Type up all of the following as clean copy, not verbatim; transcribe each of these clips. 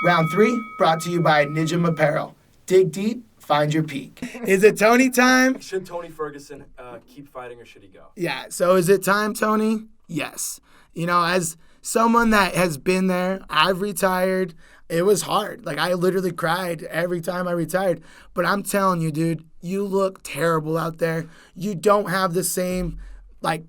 Round 3, brought to you by Nijam Apparel. Dig deep, find your peak. Is it Tony time? Should Tony Furgerson keep fighting or should he go? Yeah, so is it time, Tony? Yes. You know, as someone that has been there, I've retired. It was hard. Like, I literally cried every time I retired. But I'm telling you, dude, you look terrible out there. You don't have the same,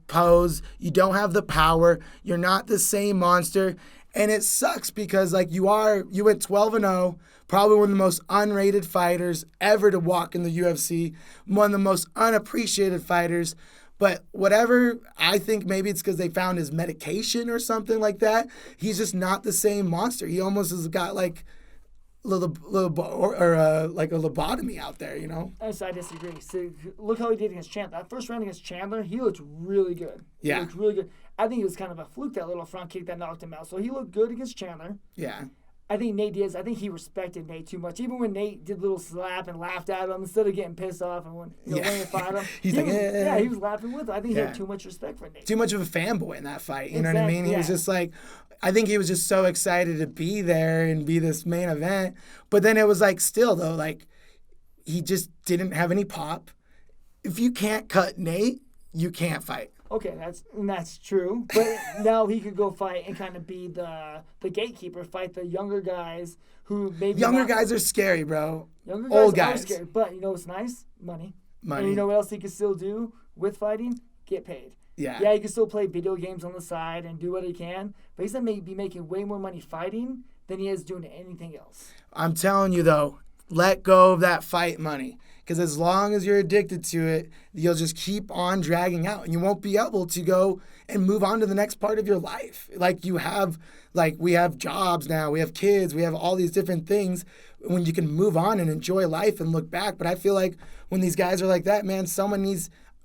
pose. You don't have the power. You're not the same monster. And it sucks because, you went 12-0, probably one of the most unrated fighters ever to walk in the UFC, one of the most unappreciated fighters. But whatever, I think maybe it's because they found his medication or something like that. He's just not the same monster. He almost has got a lobotomy out there, you know? I disagree. So look how he did against Chandler. That first round against Chandler, he looked really good. Yeah. He looked really good. I think it was kind of a fluke, that little front kick that knocked him out. So he looked good against Chandler. Yeah. I think Nate Diaz, he respected Nate too much. Even when Nate did a little slap and laughed at him, instead of getting pissed off and when he fought him, he was laughing with him. I think he had too much respect for Nate. Too much of a fanboy in that fight, you know what I mean? He was just I think he was just so excited to be there and be this main event. But then it was still though, he just didn't have any pop. If you can't cut Nate, you can't fight. Okay, that's true. But now he could go fight and kind of be the gatekeeper, fight the younger guys who maybe guys are scary, bro. Younger Old guys guys are scary. But you know what's nice? Money. Money. And you know what else he can still do with fighting? Get paid. Yeah. Yeah, he can still play video games on the side and do what he can, but he's going to be making way more money fighting than he is doing anything else. I'm telling you, though, let go of that fight money. Because as long as you're addicted to it, you'll just keep on dragging out. And you won't be able to go and move on to the next part of your life. We have jobs now. We have kids. We have all these different things when you can move on and enjoy life and look back. But I feel like when these guys are like that, man,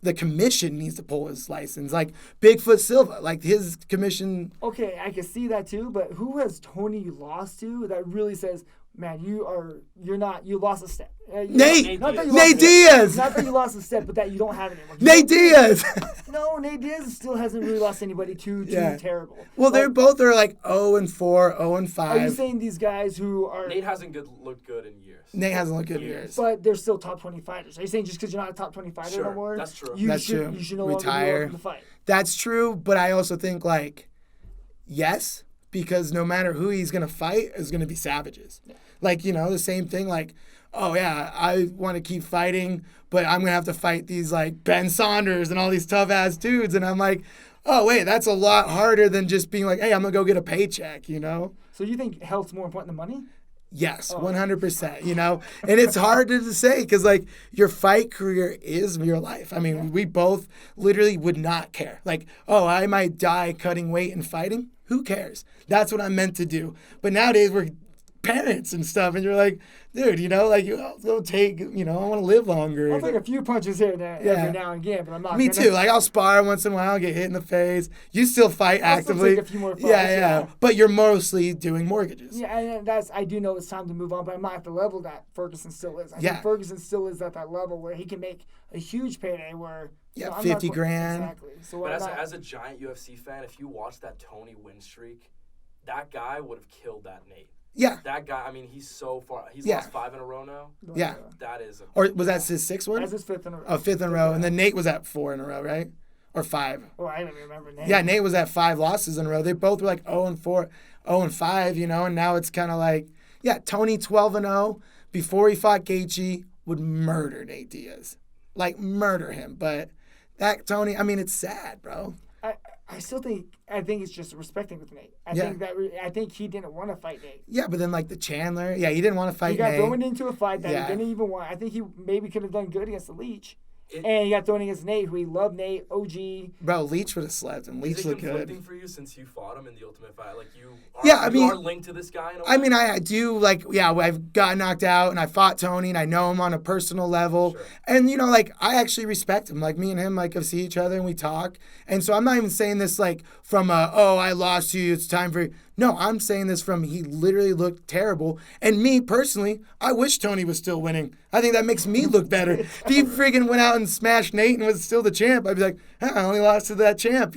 the commission needs to pull his license. Like Bigfoot Silva, his commission. Okay, I can see that too. But who has Tony lost to that really says, man, you lost a step. Nate Diaz. Not that you lost a step, but that you don't have it anymore. Nate Diaz. No, Nate Diaz still hasn't really lost anybody too terrible. Well, they're both 0-4, 0-5. Are you saying these guys who are... Nate hasn't looked good in years. Nate hasn't looked good in years. But they're still top 20 fighters. Are you saying just because you're not a top 20 fighter no more? That's true. You should no longer be able to fight. That's true, but I also think, yes, because no matter who he's going to fight is going to be savages. Yeah. The same thing, I want to keep fighting, but I'm going to have to fight these, Ben Saunders and all these tough-ass dudes. And I'm like, oh, wait, that's a lot harder than just being like, hey, I'm going to go get a paycheck, you know? So you think health's more important than money? Yes, 100%, you know? And it's hard to say because, your fight career is your life. I mean, we both literally would not care. I might die cutting weight and fighting. Who cares? That's what I'm meant to do. But nowadays, we're parents and stuff, and you're like, dude, you go take, I want to live longer. I'll take a few punches here and there every now and again, but I'm not. Me too. I'll spar once in a while, get hit in the face. You still fight actively. Still take a few more fights, yeah. But you're mostly doing mortgages. Yeah, and I do know it's time to move on, but I'm not at the level that Ferguson still is. I think Ferguson still is at that level where he can make a huge payday where. Yeah, 50 grand. Exactly. So but as a giant UFC fan, if you watch that Tony win streak, that guy would have killed that Nate. Yeah. That guy, he's so far. He's lost 5 in a row now. Yeah. That is or was that his 6th one? That's his 5th in a row. Oh, 5th in a row. And then Nate was at 4 in a row, right? Or 5. Oh, I don't even remember Nate. Yeah, Nate was at 5 losses in a row. They both were 0-4, 0-5, and now it's kind of Tony 12-0 before he fought Gaethje would murder Nate Diaz. Murder him. But that Tony, it's sad, bro. I think it's just respecting with Nate. I think he didn't want to fight Nate. Yeah, but then the Chandler, he didn't want to fight Nate. He got thrown into a fight that he didn't even want. I think he maybe could have done good against the Leech. And he got thrown against Nate, who he loved Nate, OG. Bro, Leech would have slept, and Leech looked good. Is it conflicting for you since you fought him in the Ultimate Fight? You are linked to this guy in a way? I do, I've got knocked out, and I fought Tony, and I know him on a personal level. Sure. And, I actually respect him. Me and him, see each other, and we talk. And so I'm not even saying this, from I lost to you, it's time for you. No, I'm saying this from he literally looked terrible. And me, personally, I wish Tony was still winning. I think that makes me look better. If he friggin' went out and smashed Nate and was still the champ, I'd be like, I only lost to that champ,